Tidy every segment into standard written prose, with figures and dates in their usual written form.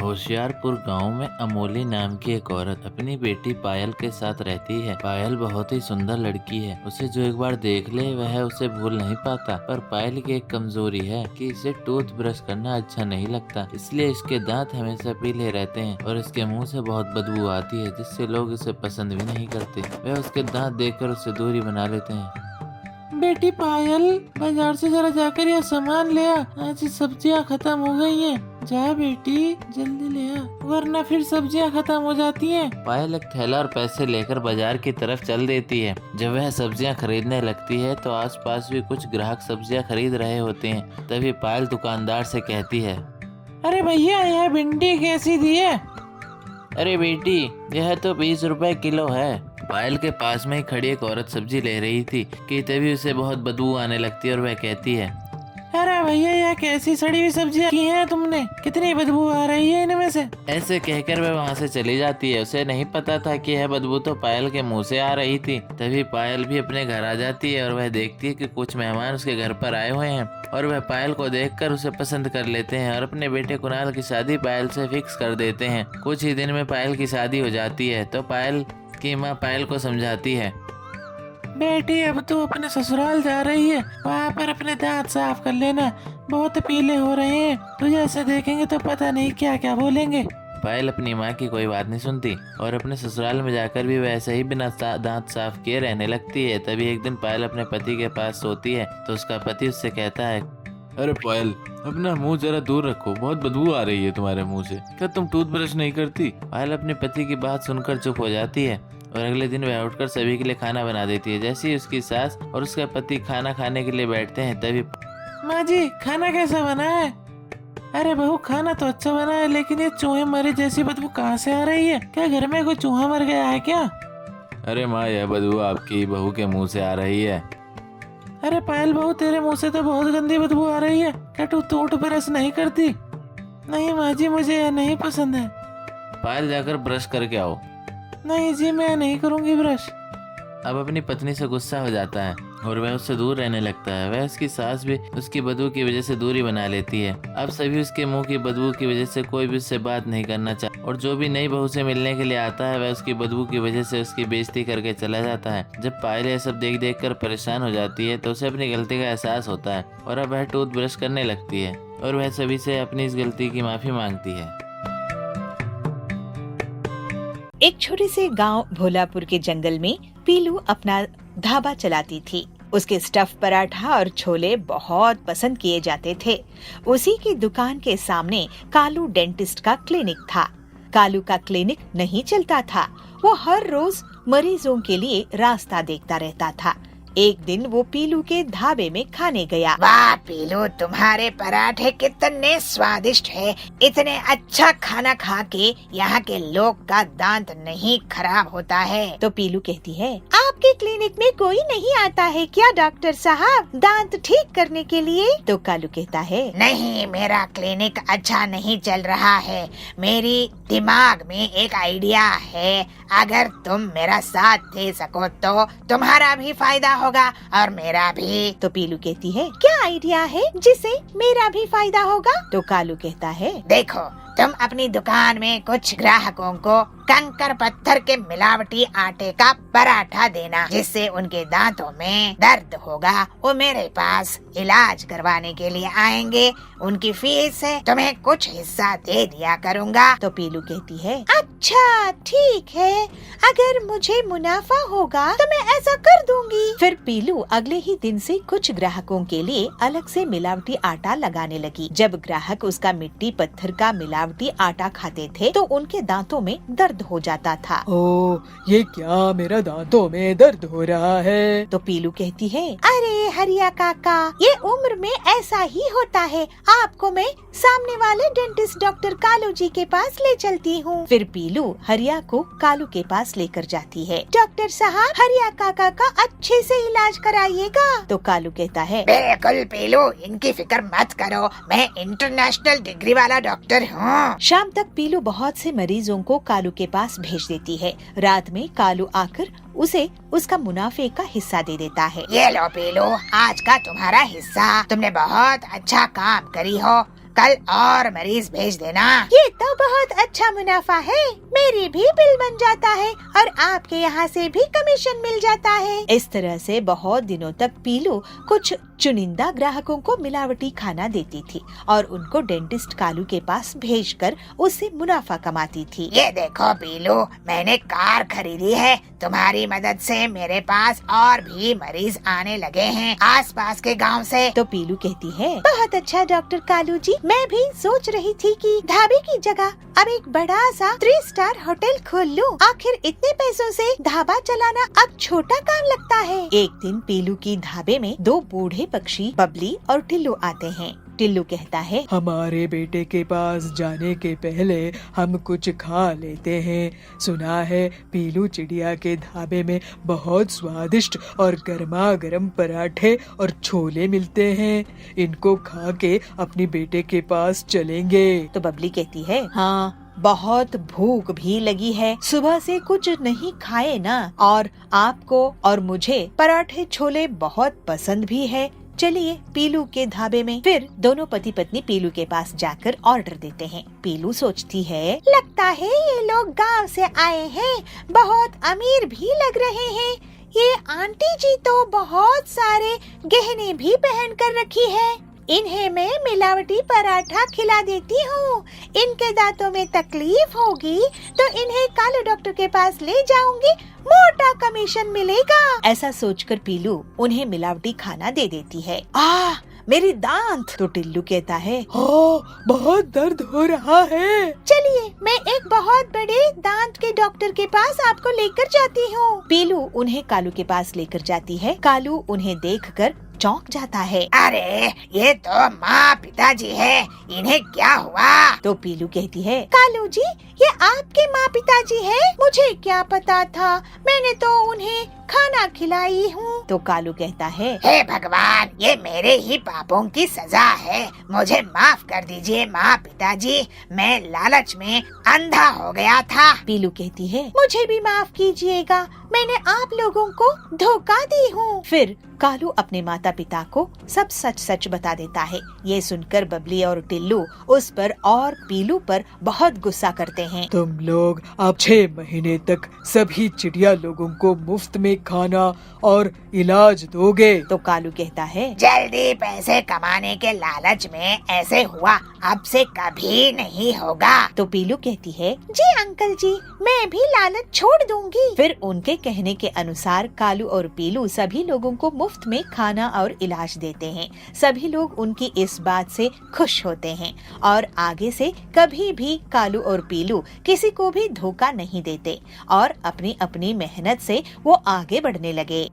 होशियारपुर गांव में अमोली नाम की एक औरत अपनी बेटी पायल के साथ रहती है। पायल बहुत ही सुंदर लड़की है। उसे जो एक बार देख ले वह उसे भूल नहीं पाता। पर पायल की एक कमजोरी है कि इसे टूथ ब्रश करना अच्छा नहीं लगता, इसलिए इसके दांत हमेशा पीले रहते हैं और इसके मुंह से बहुत बदबू आती है, जिससे लोग इसे पसंद भी नहीं करते। वह उसके दांत देखकर उससे दूरी बना लेते हैं। बेटी पायल, बाजार से जरा जाकर यह सामान ले आ, आज सब्जियां खत्म हो गई हैं। जा बेटी, जल्दी ले आ, वरना फिर सब्जियां खत्म हो जाती हैं। पायल एक थैला और पैसे लेकर बाजार की तरफ चल देती है। जब वह सब्जियां खरीदने लगती है तो आसपास भी कुछ ग्राहक सब्जियां खरीद रहे होते हैं। तभी पायल दुकानदार से कहती है, अरे भैया, यह भिंडी कैसी दी है? अरे बेटी, यह तो 20 रुपए किलो है। पायल के पास में ही खड़ी एक औरत सब्जी ले रही थी कि तभी उसे बहुत बदबू आने लगती है और वह कहती है, अरे भैया, यह कैसी सड़ी हुई सब्जियां की हैं तुमने? कितनी बदबू आ रही है इनमें से। ऐसे कहकर वह वहाँ से चली जाती है। उसे नहीं पता था कि यह बदबू तो पायल के मुंह से आ रही थी। तभी पायल भी अपने घर आ जाती है और वह देखती है कि कुछ मेहमान उसके घर पर आए हुए हैं और वह पायल को देखकर उसे पसंद कर लेते हैं और अपने बेटे कुणाल की शादी पायल से फिक्स कर देते हैं। कुछ ही दिन में पायल की शादी हो जाती है तो पायल की माँ पायल को समझाती है, बेटी, अब तू अपने ससुराल जा रही है, वहाँ पर अपने दांत साफ कर लेना, बहुत पीले हो रहे हैं, तुझे ऐसे देखेंगे तो पता नहीं क्या क्या बोलेंगे। पायल अपनी माँ की कोई बात नहीं सुनती और अपने ससुराल में जाकर भी वैसे ही बिना दांत साफ किए रहने लगती है। तभी एक दिन पायल अपने पति के पास सोती है तो उसका पति उससे कहता है, अरे पायल, अपना मुंह जरा दूर रखो, बहुत बदबू आ रही है तुम्हारे मुंह से, क्या तुम टूथब्रश नहीं करती? पायल अपने पति की बात सुनकर चुप हो जाती है और अगले दिन वह उठकर सभी के लिए खाना बना देती है। जैसे ही उसकी सास और उसका पति खाना खाने के लिए बैठते हैं तभी, माँ जी, खाना कैसा बना है? अरे बहू, खाना तो अच्छा बना है, लेकिन ये चूहे मरे जैसी बदबू कहाँ से आ रही है? क्या घर में कोई चूहा मर गया है क्या? अरे माँ, यह बदबू आपकी बहू के मुँह से आ रही है। अरे पायल बहू, तेरे मुंह से तो बहुत गंदी बदबू आ रही है, क्या तू टूथ ब्रश नहीं करती? नहीं माँ जी, मुझे यह नहीं पसंद है। पायल, जाकर ब्रश करके आओ। नहीं जी, मैं नहीं करूँगी ब्रश। अब अपनी पत्नी से गुस्सा हो जाता है और वह उससे दूर रहने लगता है। वह उसकी सास भी उसकी बदबू की वजह से दूरी बना लेती है। अब सभी उसके मुंह की बदबू की वजह से कोई भी उससे बात नहीं करना चाहता और जो भी नई बहू से मिलने के लिए आता है वह उसकी बदबू की वजह से उसकी बेइज्जती करके चला जाता है। जब पायल यह सब देख देख कर परेशान हो जाती है तो उसे अपनी गलती का एहसास होता है और अब वह टूथ ब्रश करने लगती है और वह सभी से अपनी इस गलती की माफी मांगती है। एक छोटे से गांव भोलापुर के जंगल में पीलू अपना ढाबा चलाती थी। उसके स्टफ पराठा और छोले बहुत पसंद किए जाते थे। उसी की दुकान के सामने कालू डेंटिस्ट का क्लिनिक था। कालू का क्लिनिक नहीं चलता था। वो हर रोज मरीजों के लिए रास्ता देखता रहता था। एक दिन वो पीलू के ढाबे में खाने गया। वाह पीलू, तुम्हारे पराठे कितने स्वादिष्ट है। इतने अच्छा खाना खा के यहाँ के लोग का दांत नहीं खराब होता है। तो पीलू कहती है, आपके क्लिनिक में कोई नहीं आता है क्या डॉक्टर साहब, दांत ठीक करने के लिए? तो कालू कहता है, नहीं, मेरा क्लिनिक अच्छा नहीं चल रहा है। मेरी दिमाग में एक आइडिया है, अगर तुम मेरा साथ दे सको तो तुम्हारा भी फायदा होगा और मेरा भी। तो पीलू कहती है, क्या आइडिया है जिससे मेरा भी फायदा होगा? तो कालू कहता है, देखो, तुम अपनी दुकान में कुछ ग्राहकों को कंकर पत्थर के मिलावटी आटे का पराठा देना, जिससे उनके दांतों में दर्द होगा। वो मेरे पास इलाज करवाने के लिए आएंगे, उनकी फीस से तुम्हें कुछ हिस्सा दे दिया करूँगा। तो पीलू कहती है, अच्छा ठीक है, अगर मुझे मुनाफा होगा तो मैं ऐसा कर दूंगी। फिर पीलू अगले ही दिन से कुछ ग्राहकों के लिए अलग से मिलावटी आटा लगाने लगी। जब ग्राहक उसका मिट्टी पत्थर का मिलावटी आटा खाते थे तो उनके दांतों में दर्द हो जाता था। ओह, ये क्या, मेरा दांतों में दर्द हो रहा है। तो पीलू कहती है, अरे हरिया काका, ये उम्र में ऐसा ही होता है, आपको मैं सामने वाले डेंटिस्ट डॉक्टर कालू जी के पास ले चलती हूँ। फिर पीलू हरिया को कालू के पास लेकर जाती है। डॉक्टर साहब, हरिया काका का अच्छे से इलाज कराइएगा। तो कालू कहता है, बिल्कुल पीलू, इनकी फिक्र मत करो, मैं इंटरनेशनल डिग्री वाला डॉक्टर हूँ। शाम तक पीलू बहुत से मरीजों को कालू के पास भेज देती है। रात में कालू आकर उसे उसका मुनाफे का हिस्सा दे देता है। ये लो पीलू, आज का तुम्हारा हिस्सा, तुमने बहुत अच्छा काम करी हो। कल और मरीज भेज देना। ये तो बहुत अच्छा मुनाफा है, मेरी भी बिल बन जाता है और आपके यहाँ से भी कमीशन मिल जाता है। इस तरह से बहुत दिनों तक पीलू कुछ चुनिंदा ग्राहकों को मिलावटी खाना देती थी और उनको डेंटिस्ट कालू के पास भेजकर उससे मुनाफा कमाती थी। ये देखो पीलू, मैंने कार खरीदी है। तुम्हारी मदद से मेरे पास और भी मरीज आने लगे हैं आसपास के गांव से। तो पीलू कहती है, बहुत अच्छा डॉक्टर कालू जी, मैं भी सोच रही थी कि ढाबे की जगह अब एक बड़ा सा 3 स्टार होटल खोल लूं। आखिर इतने पैसों से ढाबा चलाना अब छोटा काम लगता है। एक दिन पीलू की ढाबे में 2 बूढ़े पक्षी बबली और टिल्लू आते हैं। टिल्लू कहता है, हमारे बेटे के पास जाने के पहले हम कुछ खा लेते हैं। सुना है पीलू चिड़िया के ढाबे में बहुत स्वादिष्ट और गर्मा गर्म पराठे और छोले मिलते हैं। इनको खा के अपनी बेटे के पास चलेंगे। तो बबली कहती है, हाँ बहुत भूख भी लगी है, सुबह से कुछ नहीं खाए ना, और आपको और मुझे पराठे छोले बहुत पसंद भी है। चलिए पीलू के ढाबे में। फिर दोनों पति पत्नी पीलू के पास जाकर ऑर्डर देते हैं। पीलू सोचती है, लगता है ये लोग गांव से आए हैं, बहुत अमीर भी लग रहे हैं। ये आंटी जी तो बहुत सारे गहने भी पहन कर रखी है। इन्हें मैं मिलावटी पराठा खिला देती हूँ। इनके दांतों में तकलीफ होगी तो इन्हें कालू डॉक्टर के पास ले जाऊंगी, मोटा कमीशन मिलेगा। ऐसा सोचकर पीलू उन्हें मिलावटी खाना दे देती है। मेरी दांत। तो टिल्लू कहता है, बहुत दर्द हो रहा है। चलिए मैं एक बहुत बड़े दांत के डॉक्टर के पास आपको लेकर जाती हूँ। पीलू उन्हें कालू के पास लेकर जाती है। कालू उन्हें देखकर चौंक जाता है। अरे ये तो माँ पिताजी है, इन्हें क्या हुआ? तो पीलू कहती है, कालू जी ये आपके माँ पिताजी है, मुझे क्या पता था, मैंने तो उन्हें खाना खिलाई हूँ। तो कालू कहता है, हे भगवान, ये मेरे ही पापों की सजा है, मुझे माफ कर दीजिए माँ पिताजी, मैं लालच में अंधा हो गया था। पीलू कहती है, मुझे भी माफ कीजिएगा, मैंने आप लोगों को धोखा दी हूँ। फिर कालू अपने माता पिता को सब सच सच बता देता है। ये सुनकर बबली और टिल्लू उस पर और पीलू पर बहुत गुस्सा करते हैं। तुम लोग अब 6 महीने तक सभी चिड़िया लोगों को मुफ्त में खाना और इलाज दोगे। तो कालू कहता है, जल्दी पैसे कमाने के लालच में ऐसे हुआ, अब से कभी नहीं होगा। तो पीलू कहती है, जी अंकल जी, मैं भी लालच छोड़ दूंगी। फिर उनके कहने के अनुसार कालू और पीलू सभी लोगों को मुफ्त में खाना और इलाज देते हैं। सभी लोग उनकी इस बात से खुश होते हैं और आगे से कभी भी कालू और पीलू किसी को भी धोखा नहीं देते और अपनी अपनी मेहनत से वो आगे बढ़ने लगे।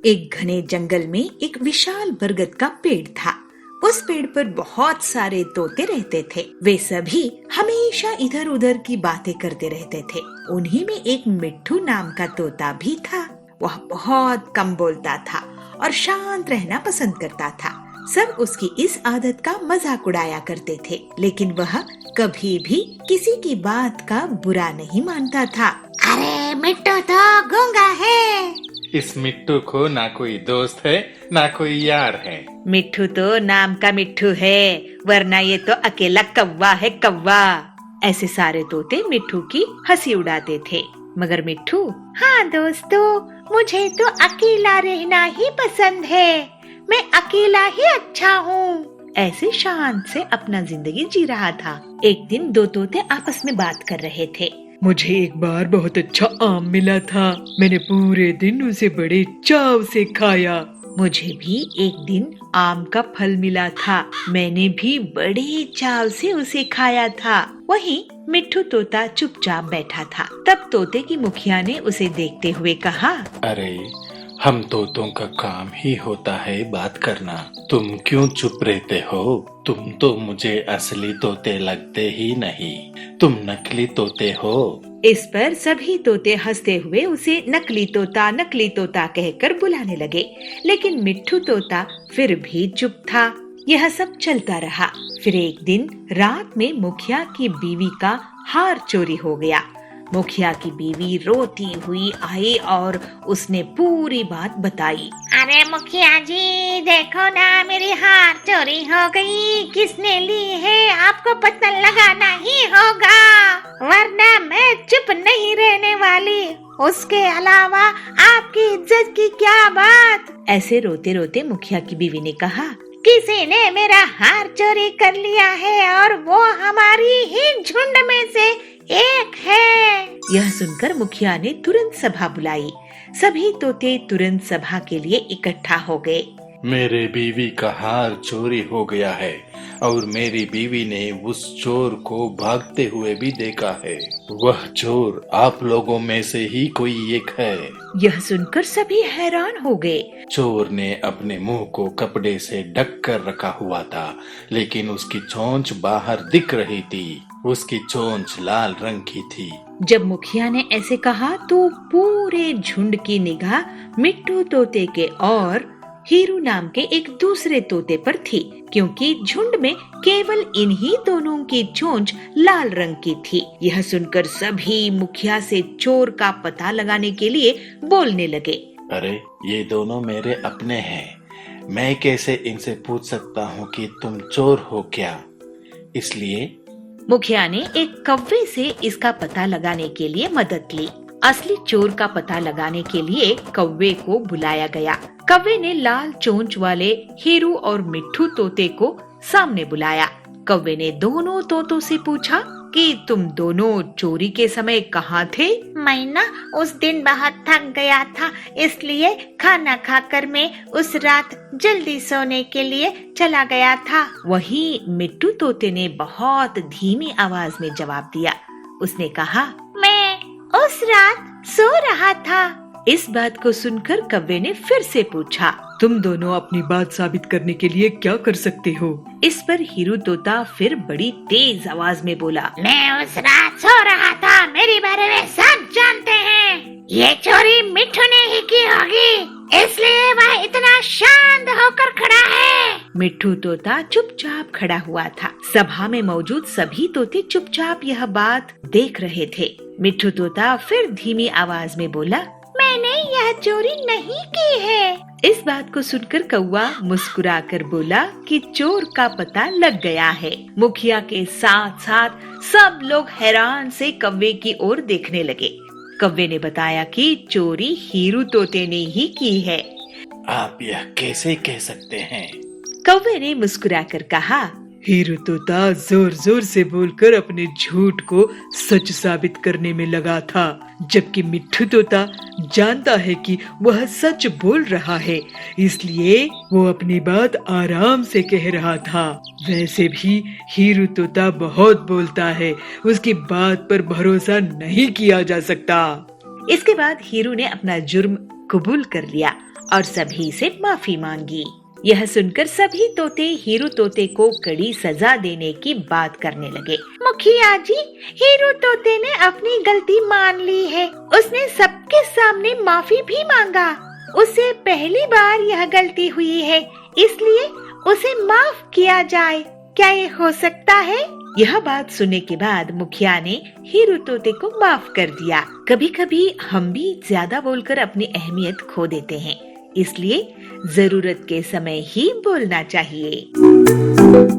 एक घने जंगल में एक विशाल बरगद का पेड़ था। उस पेड़ पर बहुत सारे तोते रहते थे। वे सभी हमेशा इधर उधर की बातें करते रहते थे। उन्हीं में एक मिट्ठू नाम का तोता भी था। वह बहुत कम बोलता था और शांत रहना पसंद करता था। सब उसकी इस आदत का मजाक उड़ाया करते थे, लेकिन वह कभी भी किसी की बात का बुरा नहीं मानता था। अरे मिट्टू तो गूंगा है। इस मिट्टू को ना कोई दोस्त है ना कोई यार है। मिट्ठू तो नाम का मिट्ठू है, वरना ये तो अकेला कौवा है, कौवा। ऐसे सारे तोते मिट्ठू की हंसी उड़ाते थे। मगर मिट्ठू, हाँ दोस्तों, मुझे तो अकेला रहना ही पसंद है, मैं अकेला ही अच्छा हूँ। ऐसे शांत से अपना जिंदगी जी रहा था। एक दिन 2 तोते आपस में बात कर रहे थे। मुझे एक बार बहुत अच्छा आम मिला था, मैंने पूरे दिन उसे बड़े चाव से खाया। मुझे भी एक दिन आम का फल मिला था, मैंने भी बड़े चाव से उसे खाया था। वहीं मिट्ठू तोता चुपचाप बैठा था। तब तोते की मुखिया ने उसे देखते हुए कहा, अरे हम तोतों का काम ही होता है बात करना, तुम क्यों चुप रहते हो? तुम तो मुझे असली तोते लगते ही नहीं, तुम नकली तोते हो। इस पर सभी तोते हंसते हुए उसे नकली तोता कहकर बुलाने लगे, लेकिन मिट्ठू तोता फिर भी चुप था। यह सब चलता रहा। फिर एक दिन रात में मुखिया की बीवी का हार चोरी हो गया। मुखिया की बीवी रोती हुई आई और उसने पूरी बात बताई। अरे मुखिया जी, देखो ना, मेरी हार चोरी हो गई। किसने ली है आपको पता लगाना ही होगा, वरना मैं चुप नहीं रहने वाली। उसके अलावा आपकी इज्जत की क्या बात। ऐसे रोते रोते मुखिया की बीवी ने कहा, किसी ने मेरा हार चोरी कर लिया है और वो हमारी ही झुंड में से एक है। यह सुनकर मुखिया ने तुरंत सभा बुलाई। सभी तोते तुरंत सभा के लिए इकट्ठा हो गए। मेरे बीवी का हार चोरी हो गया है और मेरी बीवी ने उस चोर को भागते हुए भी देखा है। वह चोर आप लोगों में से ही कोई एक है। यह सुनकर सभी हैरान हो गए। चोर ने अपने मुंह को कपड़े से ढक कर रखा हुआ था, लेकिन उसकी चोंच बाहर दिख रही थी। उसकी चोंच लाल रंग की थी। जब मुखिया ने ऐसे कहा तो पूरे झुंड की निगाह मिट्टू तोते के और हीरू नाम के एक दूसरे तोते पर थी, क्योंकि झुंड में केवल इन्हीं दोनों की चोंच लाल रंग की थी। यह सुनकर सभी मुखिया से चोर का पता लगाने के लिए बोलने लगे। अरे ये दोनों मेरे अपने हैं, मैं कैसे इनसे पूछ सकता हूँ कि तुम चोर हो क्या? इसलिए मुखिया ने एक कौवे से इसका पता लगाने के लिए मदद ली। असली चोर का पता लगाने के लिए कौवे को बुलाया गया। कौवे ने लाल चोंच वाले हीरू और मिट्ठू तोते को सामने बुलाया। कौवे ने दोनों तोतों से पूछा कि तुम दोनों चोरी के समय कहाँ थे? मैं ना उस दिन बहुत थक गया था, इसलिए खाना खाकर मैं उस रात जल्दी सोने के लिए चला गया था। वहीं मिट्टू तोते ने बहुत धीमी आवाज में जवाब दिया। उसने कहा, मैं उस रात सो रहा था। इस बात को सुनकर कौवे ने फिर से पूछा, तुम दोनों अपनी बात साबित करने के लिए क्या कर सकते हो? इस पर हीरू तोता फिर बड़ी तेज आवाज में बोला, मैं उस रात सो रहा था, मेरे बारे में सब जानते हैं। ये चोरी मिट्ठू ने ही की होगी, इसलिए वह इतना शांत होकर खड़ा है। मिट्ठू तोता चुपचाप खड़ा हुआ था। सभा में मौजूद सभी तोते चुपचाप यह बात देख रहे थे। मिट्ठू तोता फिर धीमी आवाज में बोला, मैंने यह चोरी नहीं की है। इस बात को सुनकर कौवा मुस्कुराकर बोला कि चोर का पता लग गया है। मुखिया के साथ साथ सब लोग हैरान से कौवे की ओर देखने लगे। कौवे ने बताया कि चोरी हीरू तोते ने ही की है। आप यह कैसे कह सकते हैं? कौवे ने मुस्कुराकर कहा, हीरू तोता जोर जोर से बोलकर अपने झूठ को सच साबित करने में लगा था, जबकि मिट्ठू तोता जानता है कि वह सच बोल रहा है, इसलिए वो अपनी बात आराम से कह रहा था। वैसे भी हीरू तोता बहुत बोलता है, उसकी बात पर भरोसा नहीं किया जा सकता। इसके बाद हीरू ने अपना जुर्म कबूल कर लिया और सभी से माफी मांगी। यह सुनकर सभी तोते हीरू तोते को कड़ी सजा देने की बात करने लगे। मुखिया जी, हीरू तोते ने अपनी गलती मान ली है। उसने सबके सामने माफी भी मांगा। उसे पहली बार यह गलती हुई है, इसलिए उसे माफ किया जाए। क्या ये हो सकता है? यह बात सुनने के बाद मुखिया ने हीरू तोते को माफ कर दिया। कभी कभी हम भी ज्यादा बोलकर अपनी अहमियत खो देते हैं, इसलिए जरूरत के समय ही बोलना चाहिए।